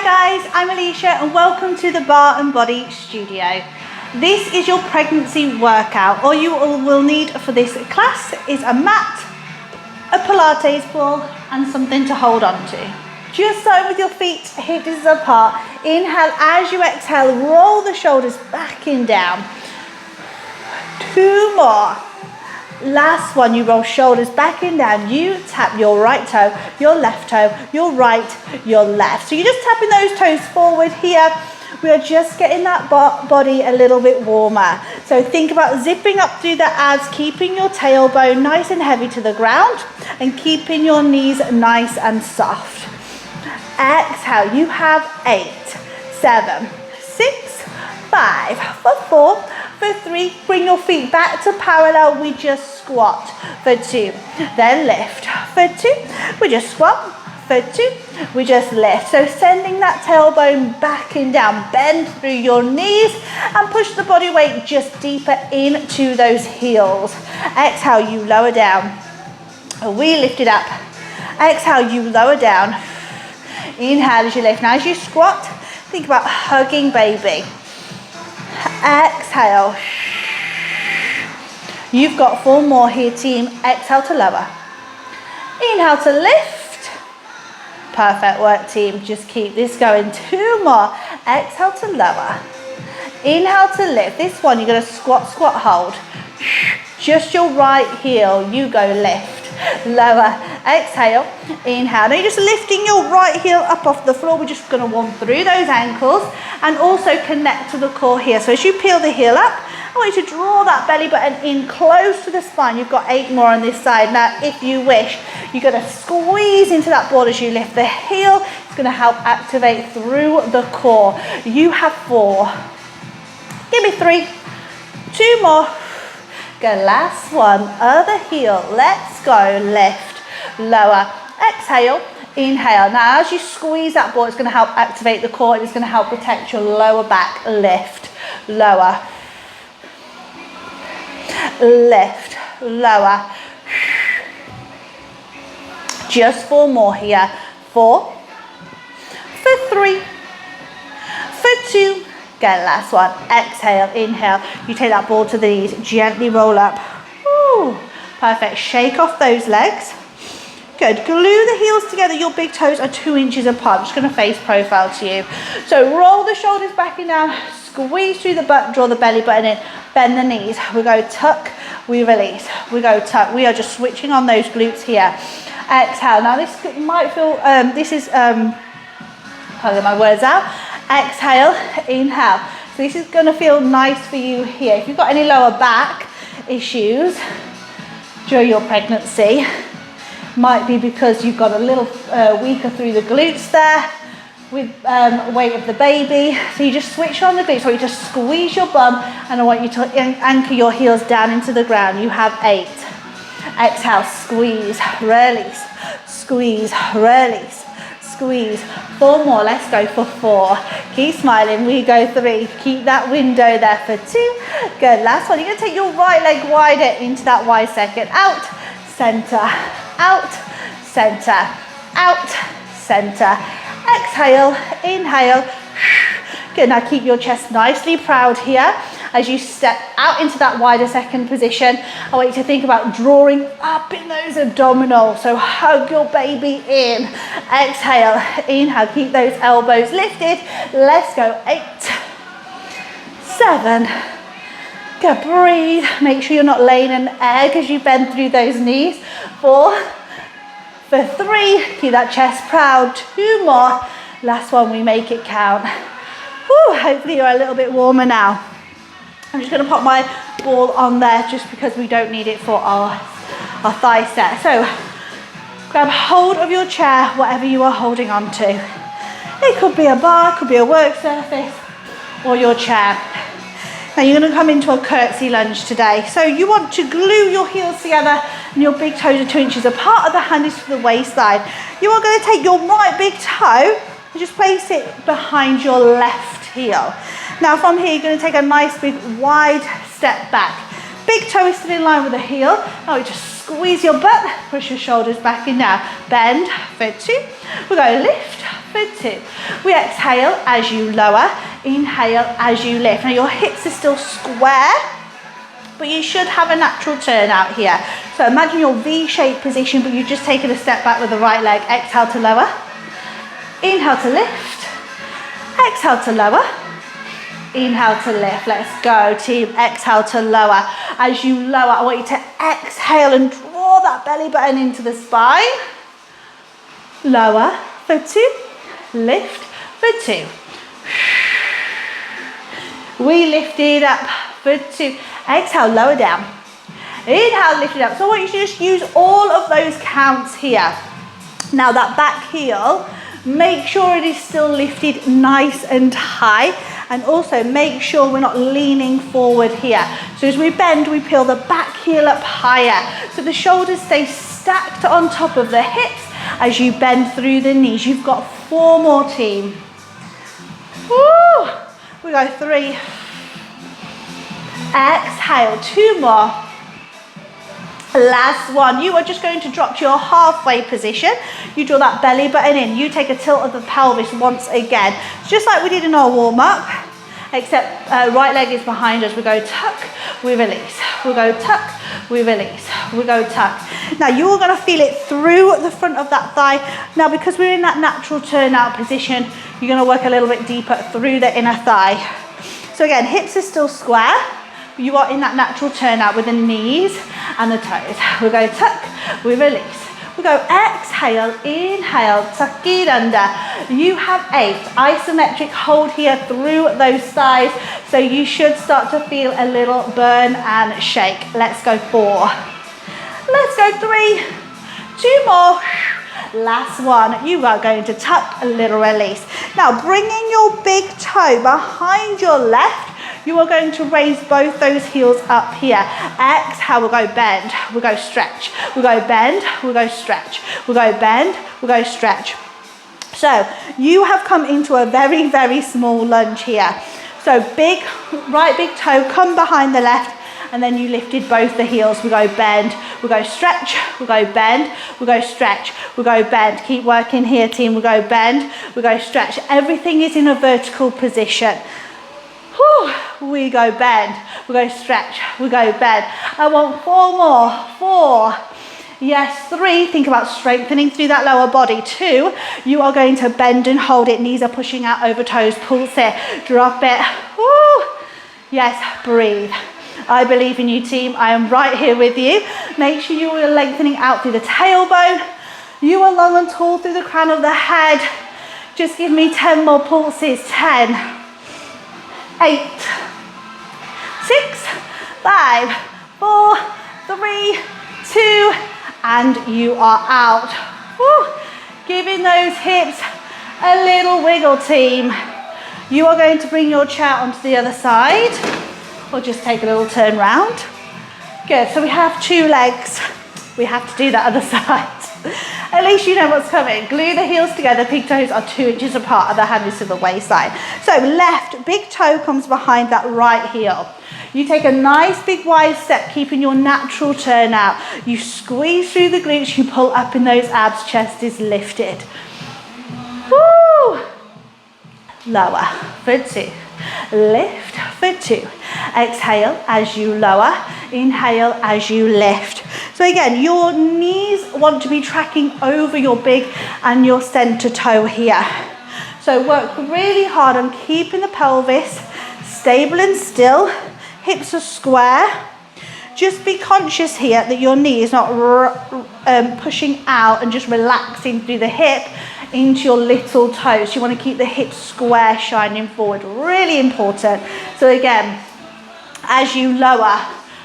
guys, I'm Alicia and welcome to the Barre and Body studio. This is your pregnancy workout. All you will need for this class is a mat, a Pilates ball and something to hold on to. Just start with your feet hip distance apart. Inhale, as you exhale, roll the shoulders back and down. 2 more. Last one, you roll shoulders back and down. You tap your right toe, your left toe, your right, your left. So you're just tapping those toes forward here. We are just getting that body a little bit warmer. So think about zipping up through the abs, keeping your tailbone nice and heavy to the ground and keeping your knees nice and soft. Exhale, you have 8, 7, 6, 5, 4, for 3, bring your feet back to parallel, we just squat for 2, then lift for 2, we just squat for 2, we just lift. So sending that tailbone back and down, bend through your knees and push the body weight just deeper into those heels. Exhale, you lower down, we lift it up. Exhale, you lower down. Inhale as you lift. Now as you squat, think about hugging baby. Exhale. You've got 4 more here, team. Exhale to lower. Inhale to lift. Perfect work, team. Just keep this going. 2 more. Exhale to lower. Inhale to lift. This one, you're going to squat, squat, hold. Just your right heel. You go lift. Lower. Exhale. Inhale. Now you're just lifting your right heel up off the floor. We're just going to warm through those ankles and also connect to the core here. So as you peel the heel up, I want you to draw that belly button in close to the spine. You've got 8 more on this side. Now, if you wish, you're going to squeeze into that board as you lift the heel. It's going to help activate through the core. You have 4. Give me 3. 2 more. Go, last one. Other heel. Let's go. Lift. Lower. Exhale. Inhale. Now, as you squeeze that board, it's going to help activate the core. It's going to help protect your lower back. Lift. Lower. Lift, lower. Just 4 more here. 4, for 3, for 2. Go, last one. Exhale, inhale. You take that ball to the knees, gently roll up. Woo. Perfect. Shake off those legs. Good. Glue the heels together. Your big toes are 2 inches apart. I'm just going to face profile to you. So roll the shoulders back and down. Squeeze through the butt, draw the belly button in, bend the knees. We go tuck, we release. We go tuck. We are just switching on those glutes here. Exhale. Now this might feel, I'll get my words out. Exhale, inhale. So this is going to feel nice for you here. If you've got any lower back issues during your pregnancy, might be because you've got a little weaker through the glutes there with weight of the baby. So you just switch on the glutes, or you just squeeze your bum, and I want you to anchor your heels down into the ground. You have 8. Exhale, squeeze, release, squeeze, release, squeeze. 4 more, let's go for 4. Keep smiling, we go 3. Keep that window there for 2. Good, last one. You're gonna take your right leg wider into that wide second. Out, center, out, center, out, center. Exhale, inhale. Good, now keep your chest nicely proud here. As you step out into that wider second position, I want you to think about drawing up in those abdominals. So hug your baby in. Exhale, inhale, keep those elbows lifted. Let's go. 8, 7, go, breathe. Make sure you're not laying an egg as you bend through those knees. 4, for 3, keep that chest proud. 2 more. Last one, we make it count. Whew, hopefully you're a little bit warmer now. I'm just going to pop my ball on there just because we don't need it for our thigh set. So grab hold of your chair, whatever you are holding on to. It could be a bar, it could be a work surface, or your chair. Now you're going to come into a curtsy lunge today. So you want to glue your heels together and your big toes are 2 inches apart of the hand is to the waistline. You are going to take your right big toe and just place it behind your left heel. Now from here, you're going to take a nice big wide step back. Big toe is still in line with the heel. Now we just squeeze your butt, push your shoulders back in now. Bend for 2. We go lift for 2. We exhale as you lower, inhale as you lift. Now your hips are still square, but you should have a natural turn out here. So imagine your V-shaped position, but you've just taken a step back with the right leg. Exhale to lower, inhale to lift, exhale to lower, inhale to lift. Let's go, team. Exhale to lower. As you lower, I want you to exhale and draw that belly button into the spine. Lower for 2, lift for 2. We lift it up for 2. Exhale, lower down. Inhale, lift it up. So I want you to just use all of those counts here. Now that back heel, make sure it is still lifted nice and high, and also make sure we're not leaning forward here. So as we bend, we peel the back heel up higher, so the shoulders stay stacked on top of the hips as you bend through the knees. You've got 4 more, team. Woo! We go 3. Exhale, 2 more. Last one. You are just going to drop to your halfway position. You draw that belly button in. You take a tilt of the pelvis once again. It's just like we did in our warm-up, except right leg is behind us. We go tuck, we release. We go tuck, we release. We go tuck. Now you're going to feel it through the front of that thigh. Now because we're in that natural turnout position, you're going to work a little bit deeper through the inner thigh. So again, hips are still square. You are in that natural turnout with the knees and the toes. We go tuck, we release. We go exhale, inhale, tuck it under. You have 8. Isometric hold here through those thighs. So you should start to feel a little burn and shake. Let's go 4. Let's go 3. 2 more. Last one. You are going to tuck, a little release. Now bringing your big toe behind your left, you are going to raise both those heels up here. Exhale, we'll go bend, we'll go stretch. We'll go bend, we'll go stretch. We'll go bend, we'll go stretch. So you have come into a very, very small lunge here. So big, right big toe, come behind the left, and then you lifted both the heels. We go bend, we go stretch, we go bend, we go stretch, we go bend. Keep working here, team. We go bend, we go stretch. Everything is in a vertical position. Whew. We go bend, we go stretch, we go bend. I want 4 more. 4. Yes, 3. Think about strengthening through that lower body. 2. You are going to bend and hold it. Knees are pushing out over toes. Pulse it. Drop it. Woo. Yes, breathe. I believe in you, team. I am right here with you. Make sure you are lengthening out through the tailbone. You are long and tall through the crown of the head. Just give me 10 more pulses. 10. 8, 6, 5, 4, 3, 2, and you are out. Woo. Giving those hips a little wiggle, team. You are going to bring your chair onto the other side, or just take a little turn round. Good, so we have 2 legs. We have to do that other side. At least you know what's coming. Glue the heels together. Big toes are 2 inches apart at the hand is to the waistline. So left big toe comes behind that right heel. You take a nice big wide step, keeping your natural turn out. You squeeze through the glutes. You pull up in those abs. Chest is lifted. Woo! Lower for 2. Lift for 2. Exhale as you lower. Inhale as you lift. So again, your knees want to be tracking over your big and your center toe here. So work really hard on keeping the pelvis stable and still. Hips are square. Just be conscious here that your knee is not pushing out and just relaxing through the hip into your little toes. You want to keep the hips square, shining forward. Really important. So again, as you lower,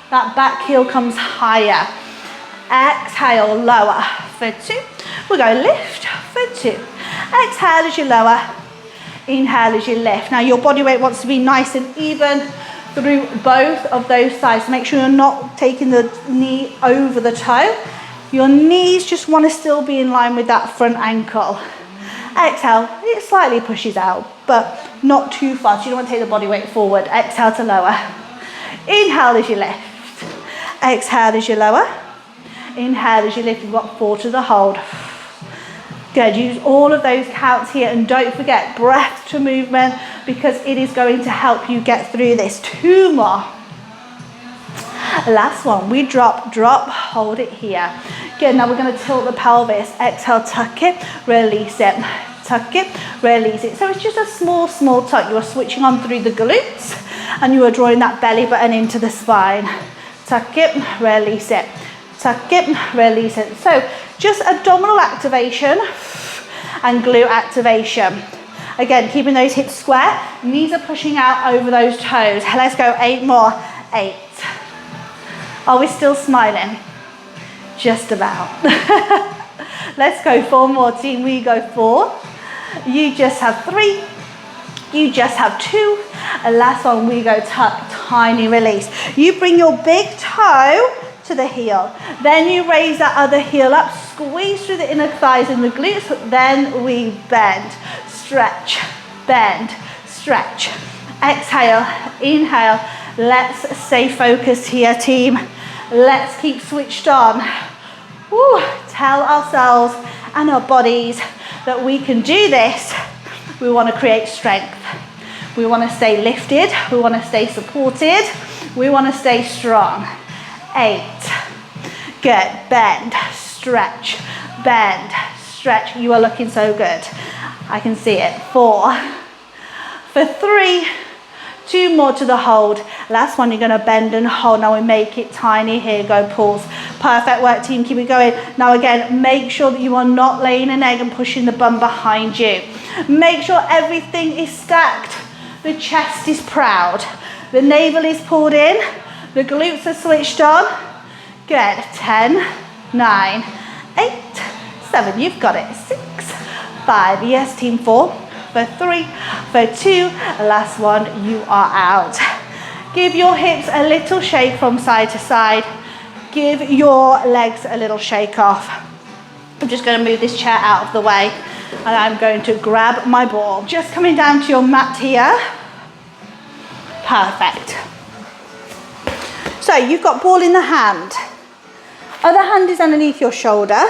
that back heel comes higher. Exhale, lower for 2. We'll go lift for 2. Exhale as you lower. Inhale as you lift. Now your body weight wants to be nice and even through both of those sides. Make sure you're not taking the knee over the toe. Your knees just want to still be in line with that front ankle. Exhale, it slightly pushes out, but not too far. So you don't want to take the body weight forward. Exhale to lower. Inhale as you lift. Exhale as you lower. Inhale as you lift. You've got 4 to the hold. Good, use all of those counts here, and don't forget breath to movement, because it is going to help you get through this. 2 more. Last one, we drop, hold it here. Good, now we're going to tilt the pelvis. Exhale, tuck it, release it. Tuck it, release it. So it's just a small tuck. You are switching on through the glutes, and you are drawing that belly button into the spine. Tuck it, release it. Tuck it, release it. So just abdominal activation and glute activation. Again, keeping those hips square, knees are pushing out over those toes. Let's go, 8 more. 8. Are we still smiling? Just about. Let's go 4 more, team. We go 4. You just have 3. You just have 2. And last one, we go tuck, tiny release. You bring your big toe to the heel. Then you raise that other heel up, squeeze through the inner thighs and the glutes. Then we bend, stretch, bend, stretch. Exhale, inhale. Let's stay focused here, team. Let's keep switched on. Woo. Tell ourselves and our bodies that we can do this. We want to create strength. We want to stay lifted. We want to stay supported. We want to stay strong. 8. Good. Bend, stretch, bend, stretch. You are looking so good. I can see it. 4. For 3. 2 more to the hold. Last one, you're going to bend and hold. Now we make it tiny. Here you go, pulse. Perfect work, team. Keep it going. Now again, make sure that you are not laying an egg and pushing the bum behind you. Make sure everything is stacked. The chest is proud. The navel is pulled in. The glutes are switched on. Good. 10, 9, 8, 7. You've got it. 6, 5. Yes, team. 4. For 3, for 2, last one, you are out. Give your hips a little shake from side to side. Give your legs a little shake off. I'm just going to move this chair out of the way, and I'm going to grab my ball. Just coming down to your mat here. Perfect. So you've got ball in the hand. Other hand is underneath your shoulder,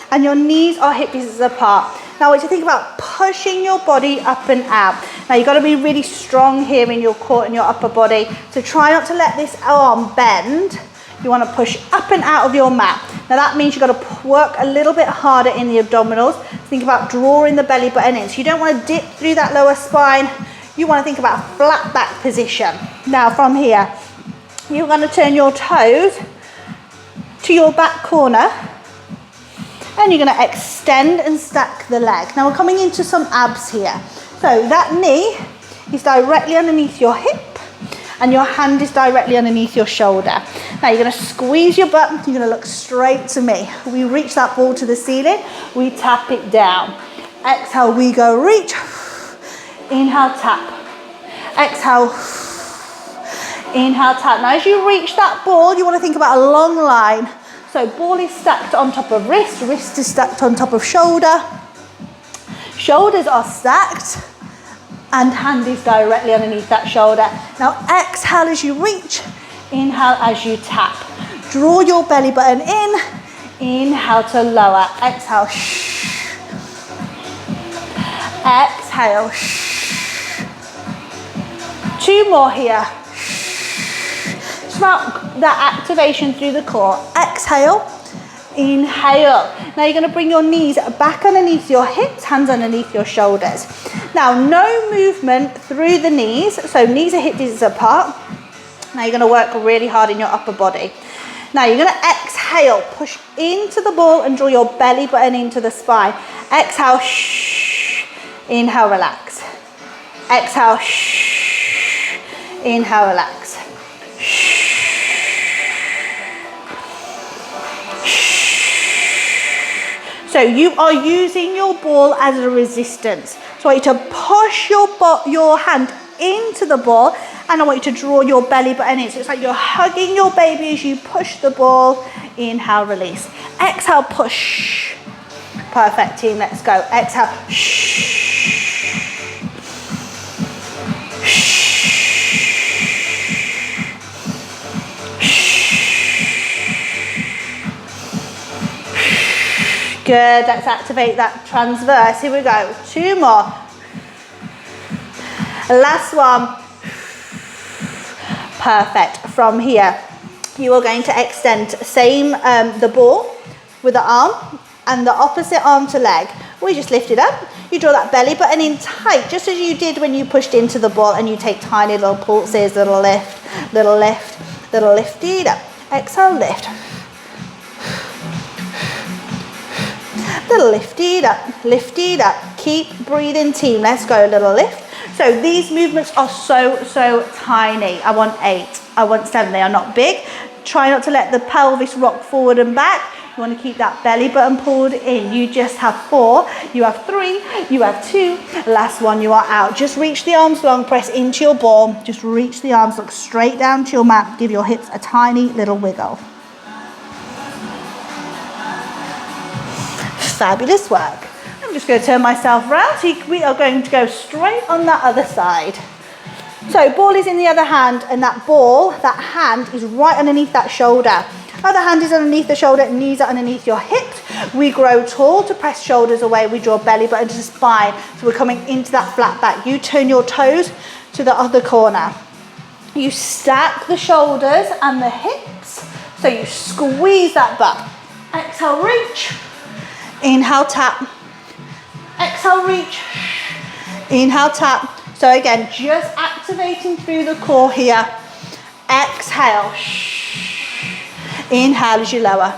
and your knees are hip distance apart. Now I want you to think about pushing your body up and out. Now you've got to be really strong here in your core and your upper body. So try not to let this arm bend. You want to push up and out of your mat. Now that means you've got to work a little bit harder in the abdominals. Think about drawing the belly button in. So you don't want to dip through that lower spine. You want to think about a flat back position. Now from here, you're going to turn your toes to your back corner. And you're going to extend and stack the leg. Now we're coming into some abs here. So that knee is directly underneath your hip, and your hand is directly underneath your shoulder. Now you're going to squeeze your butt. You're going to look straight to me. We reach that ball to the ceiling. We tap it down. Exhale, we go reach. Inhale, tap. Exhale. Inhale, tap. Now as you reach that ball, you want to think about a long line. So ball is stacked on top of wrist, wrist is stacked on top of shoulder, shoulders are stacked, and hand is directly underneath that shoulder. Now exhale as you reach, inhale as you tap. Draw your belly button in, inhale to lower, exhale, shh. Exhale, shh. 2 more here. About that activation through the core. Exhale, inhale. Now you're going to bring your knees back underneath your hips, hands underneath your shoulders. Now no movement through the knees, so knees are hip distance apart. Now you're going to work really hard in your upper body. Now you're going to exhale, push into the ball and draw your belly button into the spine. Exhale, shh. Inhale, relax. Exhale, shh. Inhale, relax. So you are using your ball as a resistance. So I want you to push your hand into the ball, and I want you to draw your belly button in. So it's like you're hugging your baby as you push the ball. Inhale, release. Exhale, push. Perfect, team. Let's go. Exhale. Good, let's activate that transverse. Here we go, 2 more. Last one. Perfect. From here, you are going to extend the ball with the arm and the opposite arm to leg. We just lift it up. You draw that belly button in tight, just as you did when you pushed into the ball, and you take tiny little pulses, little lift, little lift, little lift it up. Exhale, lift. Little lift it up, lift it up. Keep breathing, team. Let's go, little lift. So these movements are so tiny. I want 8, I want 7. They are not big. Try not to let the pelvis rock forward and back. You want to keep that belly button pulled in. You just have 4, you have 3, you have 2. Last one, you are out. Just reach the arms long, press into your ball. Just reach the arms, look straight down to your mat. Give your hips a tiny little wiggle. Fabulous work. I'm just going to turn myself around. So we are going to go straight on that other side. So ball is in the other hand, and that ball, that hand is right underneath that shoulder. Other hand is underneath the shoulder, knees are underneath your hips. We grow tall to press shoulders away. We draw belly button to the spine. So we're coming into that flat back. You turn your toes to the other corner. You stack the shoulders and the hips. So you squeeze that butt. Exhale, reach. Inhale, tap. Exhale, reach. Inhale, tap. So again, just activating through the core here. Exhale. Inhale as you lower.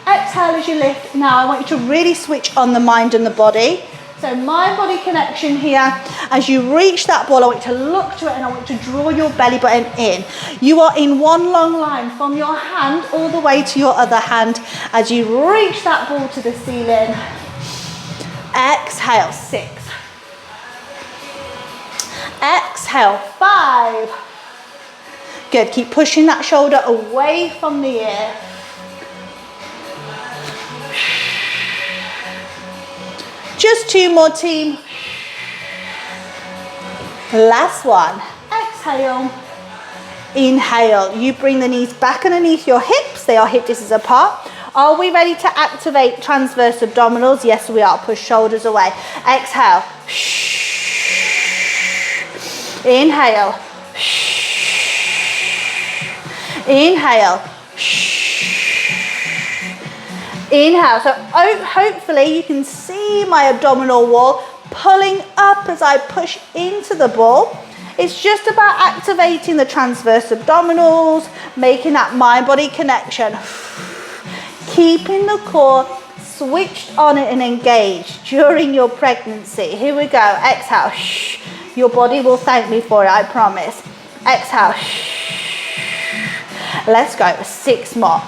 Exhale as you lift. Now I want you to really switch on the mind and the body. So mind-body connection here. As you reach that ball, I want you to look to it, and I want you to draw your belly button in. You are in one long line from your hand all the way to your other hand. As you reach that ball to the ceiling. Exhale, 6. Exhale, 5. Good, keep pushing that shoulder away from the ear. Just 2 more, team. Last one. Exhale. Inhale. You bring the knees back underneath your hips. They are hip distance apart. Are we ready to activate transverse abdominals? Yes, we are. Push shoulders away. Exhale. Inhale. Inhale. Inhale. So hopefully you can see my abdominal wall pulling up as I push into the ball. It's just about activating the transverse abdominals, making that mind-body connection. Keeping the core switched on and engaged during your pregnancy. Here we go. Exhale. Your body will thank me for it, I promise. Exhale. Let's go. 6 more.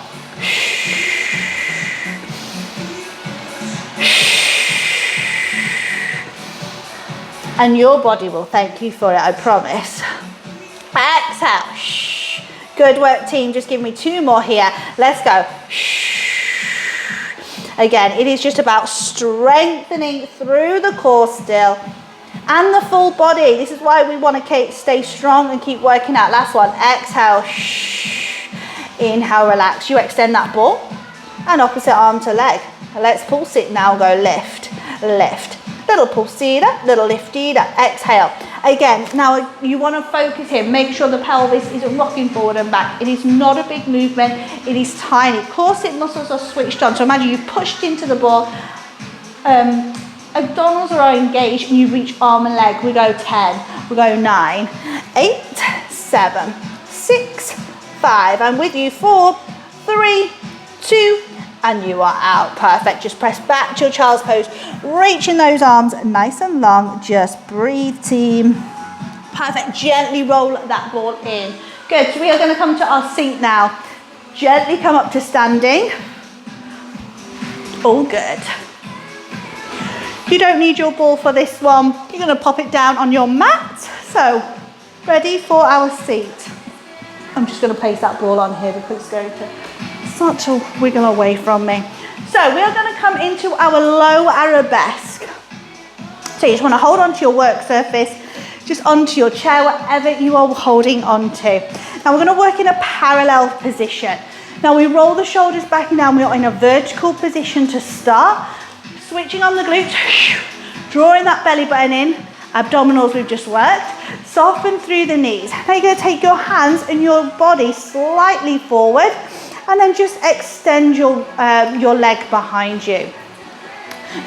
And your body will thank you for it, I promise. Exhale. Good work, team. Just give me 2 more here. Let's go. Again, it is just about strengthening through the core still and the full body. This is why we want to stay strong and keep working out. Last one. Exhale. Inhale, relax. You extend that ball and opposite arm to leg. Let's pulse it now. Go lift, lift. Little pulse-er, little lift-er. Exhale. Again, now you want to focus here. Make sure the pelvis isn't rocking forward and back. It is not a big movement. It is tiny. Corset muscles are switched on. So imagine you pushed into the ball. Abdominals are engaged and you reach arm and leg. We go 10. We go 9, 8, 7, 6, 5. I'm with you. 4, 3, 2, and you are out. Perfect. Just press back to your child's pose. Reaching those arms nice and long. Just breathe, team. Perfect. Gently roll that ball in. Good. So we are going to come to our seat now. Gently come up to standing. All good. You don't need your ball for this one. You're going to pop it down on your mat. So, ready for our seat. I'm just going to place that ball on here because it's going to start to wiggle away from me. So we are going to come into our low arabesque. So you just want to hold onto your work surface, just onto your chair, whatever you are holding onto. Now we're going to work in a parallel position. Now we roll the shoulders back and down. We are in a vertical position to start. Switching on the glutes, drawing that belly button in, abdominals we've just worked. Soften through the knees. Now you're going to take your hands and your body slightly forward and then just extend your leg behind you.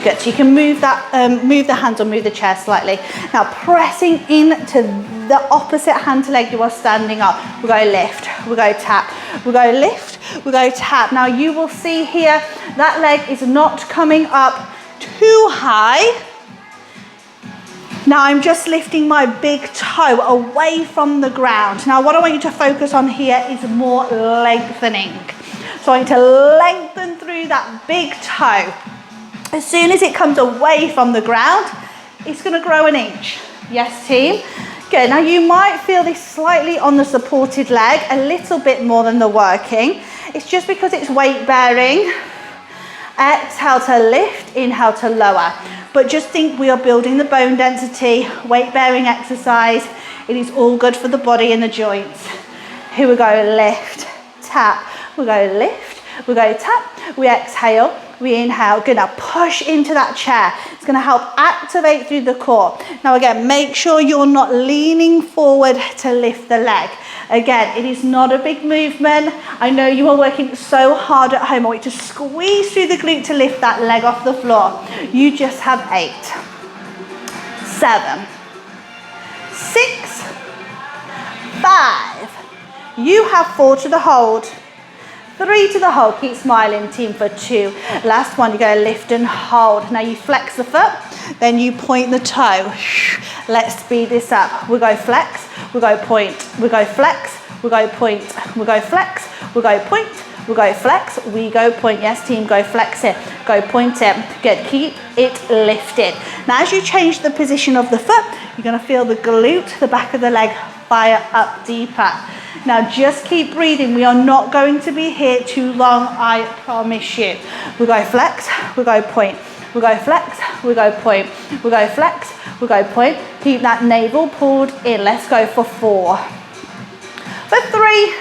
Good, so you can move that, move the hands or move the chair slightly. Now pressing into the opposite hand to leg you are standing up. We'll go lift, we'll go tap, we'll go lift, we'll go tap. Now you will see here that leg is not coming up too high. Now I'm just lifting my big toe away from the ground. Now what I want you to focus on here is more lengthening. So I want you to lengthen through that big toe. As soon as it comes away from the ground, it's going to grow an inch. Yes, team? Good. Now you might feel this slightly on the supported leg, a little bit more than the working. It's just because it's weight bearing. Exhale to lift, inhale to lower. But just think we are building the bone density, weight bearing exercise. It is all good for the body and the joints. Here we go, lift, tap. We go lift, we go tap, we exhale. We inhale. Good. Now push into that chair. It's going to help activate through the core. Now again, make sure you're not leaning forward to lift the leg. Again, it is not a big movement. I know you are working so hard at home. I want you to squeeze through the glute to lift that leg off the floor. You just have 8, 7, 6, 5. You have 4 to the hold. 3 to the hold. Keep smiling, team, for 2. Last one, you go lift and hold. Now you flex the foot, then you point the toe. Let's speed this up. We go flex, we go point, we go flex, we go point, we go flex, we go point, we go flex, we go point. Yes, team, go flex it, go point it. Good, keep it lifted. Now as you change the position of the foot, you're gonna feel the glute, the back of the leg, fire up deeper. Now just keep breathing. We are not going to be here too long, I promise you. We go flex, we go point, we go flex, we go point, we go flex, we go point. Keep that navel pulled in. Let's go for 4. For 3,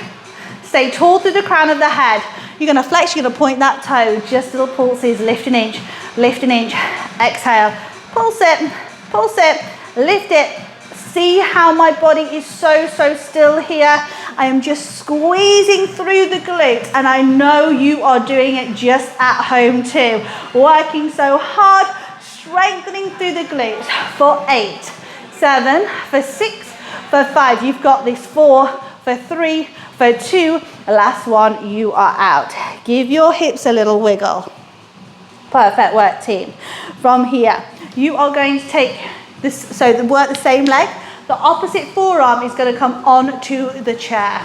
stay tall through the crown of the head. You're gonna flex, you're gonna point that toe, just little pulses, lift an inch, exhale, pulse it, lift it. See how my body is so still here. I am just squeezing through the glutes, and I know you are doing it just at home too. Working so hard, strengthening through the glutes for 8, 7, for 6, for 5. You've got this. 4, for 3, for 2. Last one, you are out. Give your hips a little wiggle. Perfect work, team. From here, you are going to take this, so work the same leg. The opposite forearm is going to come onto the chair.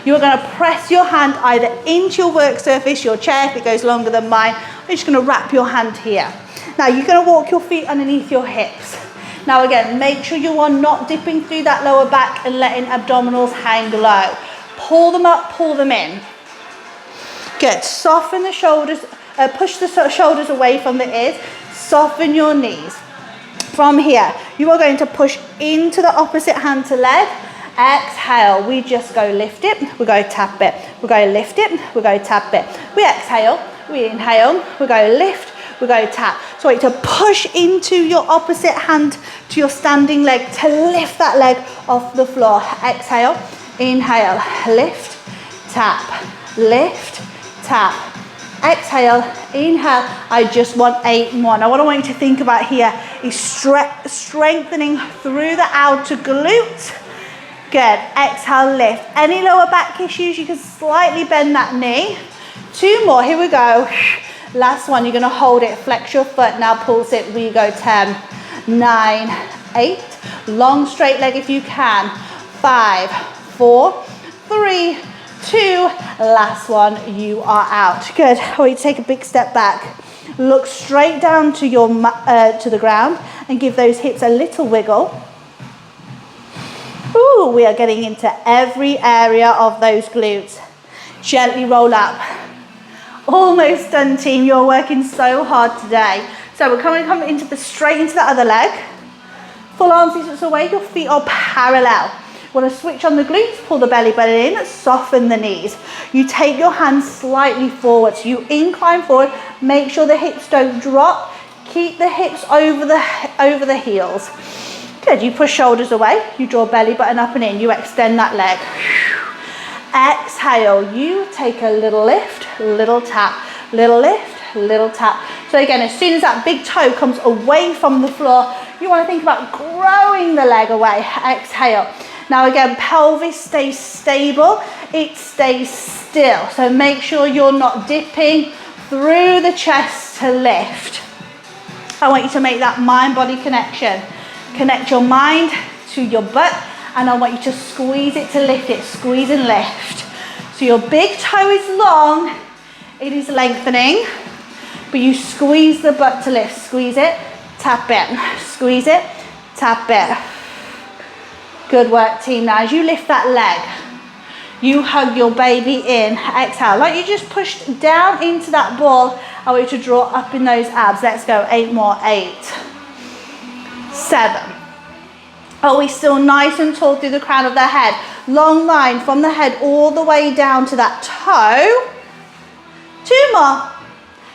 You're going to press your hand either into your work surface, your chair if it goes longer than mine. You're just going to wrap your hand here. Now you're going to walk your feet underneath your hips. Now again, make sure you are not dipping through that lower back and letting abdominals hang low. Pull them up, pull them in. Good. Soften the shoulders, push the shoulders away from the ears. Soften your knees. From here, you are going to push into the opposite hand to leg. Exhale, we just go lift it, we go tap it, we go lift it, we go tap it. We exhale, we inhale, we go lift, we go tap. So I want you to push into your opposite hand to your standing leg to lift that leg off the floor. Exhale, inhale, lift, tap, lift, tap. Exhale, inhale. I just want 8 more. Now what I want you to think about here is strengthening through the outer glute. Good. Exhale, lift. Any lower back issues, you can slightly bend that knee. 2 more. Here we go. Last one. You're going to hold it. Flex your foot. Now pulse it. We go 10, 9, 8. Long straight leg if you can. 5, 4, 3, 2, last one, you are out. Good. I want you to take a big step back. Look straight down to your to the ground and give those hips a little wiggle. Ooh, we are getting into every area of those glutes. Gently roll up. Almost done, team. You're working so hard today. So we're coming into straight into the other leg. Full arms distance away. Your feet are parallel. You want to switch on the glutes, pull the belly button in, soften the knees. You take your hands slightly forward, so you incline forward, make sure the hips don't drop, keep the hips over the heels. Good, you push shoulders away, you draw belly button up and in, you extend that leg. Exhale, you take a little lift, little tap, little lift, little tap. So again, as soon as that big toe comes away from the floor, you want to think about growing the leg away. Exhale. Now again, pelvis stays stable, it stays still. So make sure you're not dipping through the chest to lift. I want you to make that mind-body connection. Connect your mind to your butt, and I want you to squeeze it to lift it. Squeeze and lift. So your big toe is long, it is lengthening, but you squeeze the butt to lift. Squeeze it, tap it. Squeeze it, tap it. Good work, team. Now as you lift that leg, you hug your baby in. Exhale, like you just pushed down into that ball. I want you to draw up in those abs. Let's go, 8 more, 8, 7. Are we still nice and tall through the crown of the head? Long line from the head all the way down to that toe. 2 more.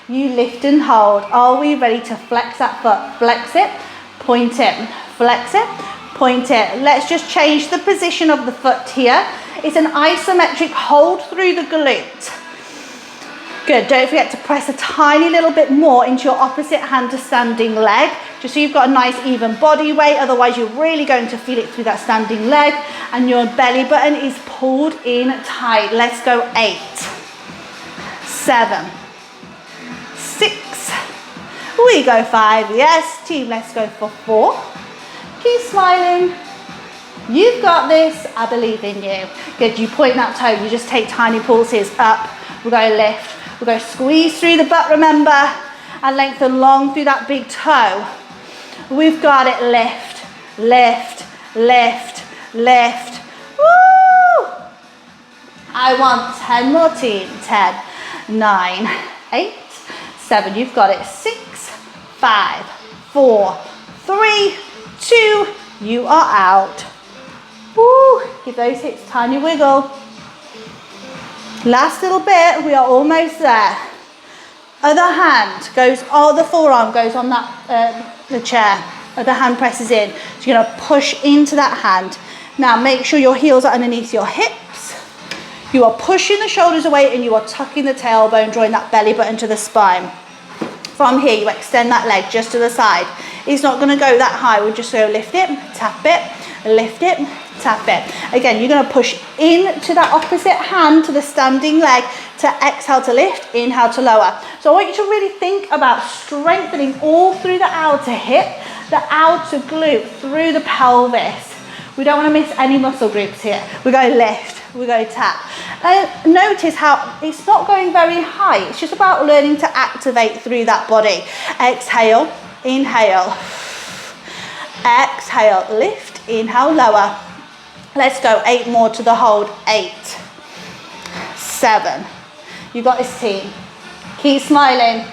You lift and hold. Are we ready to flex that foot? Flex it, point it, flex it, point it. Let's just change the position of the foot here. It's an isometric hold through the glute. Good, don't forget to press a tiny little bit more into your opposite hand to standing leg, just so you've got a nice even body weight, otherwise you're really going to feel it through that standing leg, and your belly button is pulled in tight. Let's go, 8, 7, 6, we go 5, yes team, let's go for 4, keep smiling, you've got this, I believe in you. Good, you point that toe, you just take tiny pulses up, we're going to lift. We're going to squeeze through the butt, remember, and lengthen long through that big toe. We've got it, lift, lift, lift, lift. Woo! I want 10 more, team. 10, 9, 8, 7. You've got it. 6, 5, 4, 3, 2. You are out. Woo! Give those hips a tiny wiggle. Last little bit, we are almost there. Other hand goes, the forearm goes on that the chair. Other hand presses in. So you're going to push into that hand. Now make sure your heels are underneath your hips. You are pushing the shoulders away and you are tucking the tailbone, drawing that belly button to the spine. From here, you extend that leg just to the side. It's not going to go that high. We'll just go lift it, tap it, lift it, tap it. Again, you're going to push into that opposite hand to the standing leg to exhale to lift, inhale to lower. So I want you to really think about strengthening all through the outer hip, the outer glute, through the pelvis. We don't want to miss any muscle groups here. We go lift, we go tap. And notice how it's not going very high. It's just about learning to activate through that body. Exhale, inhale. Exhale, lift, inhale, lower. Let's go, 8 more to the hold. 8, 7. You got this, team. Keep smiling.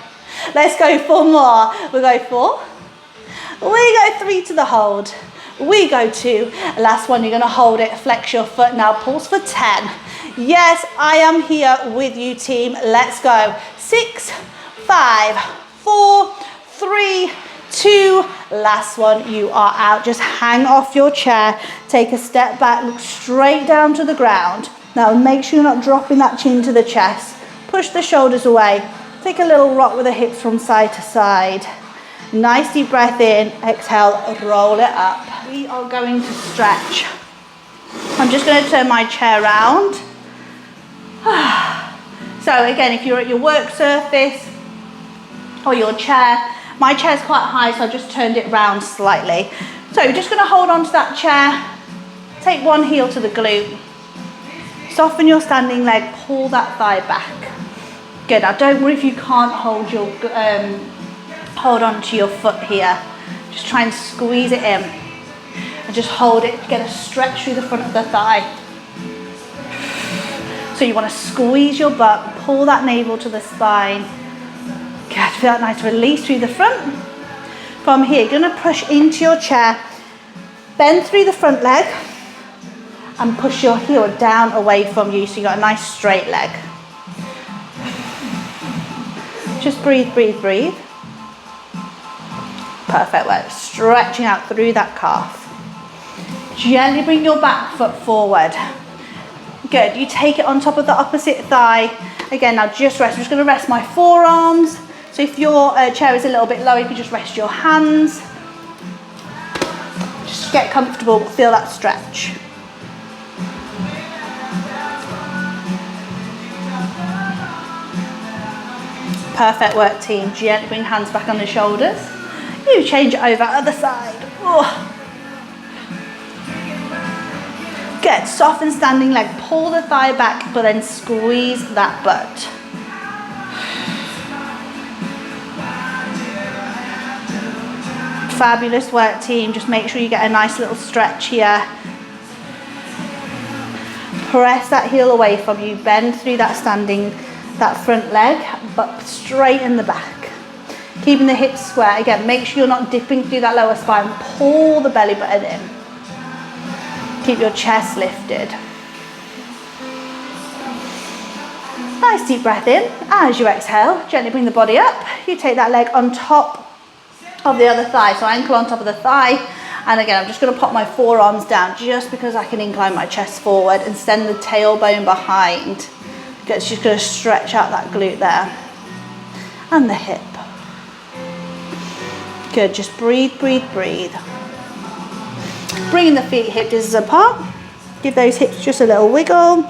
Let's go 4 more. We go 4. We go 3 to the hold. We go 2. Last one, you're going to hold it. Flex your foot. Now pulse for 10. Yes, I am here with you, team. Let's go. 6, 5, 4, 3, 2. Last one, you are out. Just hang off your chair. Take a step back. Look straight down to the ground. Now make sure you're not dropping that chin to the chest. Push the shoulders away. Take a little rock with the hips from side to side. Nice deep breath in. Exhale, roll it up. We are going to stretch. I'm just going to turn my chair around. So again, if you're at your work surface or your chair, my chair's quite high, so I just turned it round slightly. So you're just going to hold on to that chair. Take one heel to the glute. Soften your standing leg, pull that thigh back. Good. Now don't worry if you can't hold your hold on to your foot here. Just try and squeeze it in. And just hold it, get a stretch through the front of the thigh. So you want to squeeze your butt, pull that navel to the spine. Good, feel that nice release through the front. From here, you're going to push into your chair. Bend through the front leg. and push your heel down away from you so you got a nice straight leg. Just breathe, breathe, breathe. Perfect work. Stretching out through that calf. Gently bring your back foot forward. Good. You take it on top of the opposite thigh. Again, now just rest. I'm just going to rest my forearms. So if your chair is a little bit low, you can just rest your hands. Just get comfortable, feel that stretch. Perfect work, team. Gently bring hands back on the shoulders. You change it over, other side. Oh. Good, soften standing leg. Pull the thigh back, but then squeeze that butt. Fabulous work, team. Just make sure you get a nice little stretch here. Press that heel away from you. Bend through that front leg, but straight in the back. Keeping the hips square. Again, make sure you're not dipping through that lower spine. Pull the belly button in. Keep your chest lifted. Nice deep breath in. As you exhale, gently bring the body up. You take that leg on top of the other thigh. So ankle on top of the thigh. And again, I'm just going to pop my forearms down just because I can incline my chest forward and send the tailbone behind. It's just going to stretch out that glute there. And the hip. Good, just breathe, breathe, breathe. Bringing the feet hip distance apart. Give those hips just a little wiggle.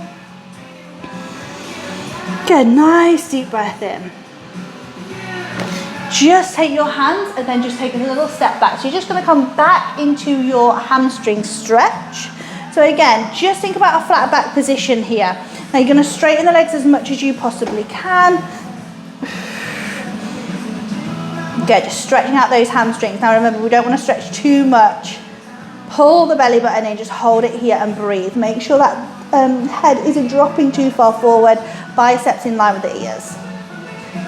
Good, nice deep breath in. Just take your hands and then just take a little step back. So you're just going to come back into your hamstring stretch. So again, just think about a flat back position here. Now you're going to straighten the legs as much as you possibly can. Good, just stretching out those hamstrings. Now remember, we don't want to stretch too much. Pull the belly button in, just hold it here and breathe. Make sure that head isn't dropping too far forward, biceps in line with the ears.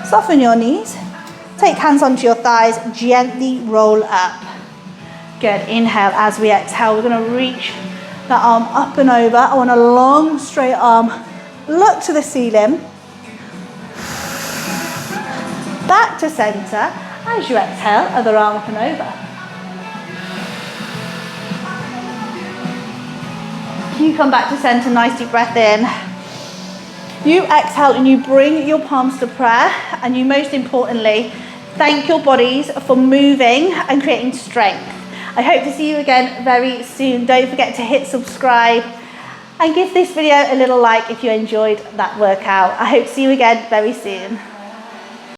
Soften your knees. Take hands onto your thighs, gently roll up. Good, inhale as we exhale. We're going to reach that arm up and over. I want a long, straight arm. Look to the ceiling. Back to center. As you exhale, other arm up and over. You come back to center, nice deep breath in. You exhale and you bring your palms to prayer, and you most importantly, thank your bodies for moving and creating strength. I hope to see you again very soon. Don't forget to hit subscribe and give this video a little like if you enjoyed that workout. I hope to see you again very soon.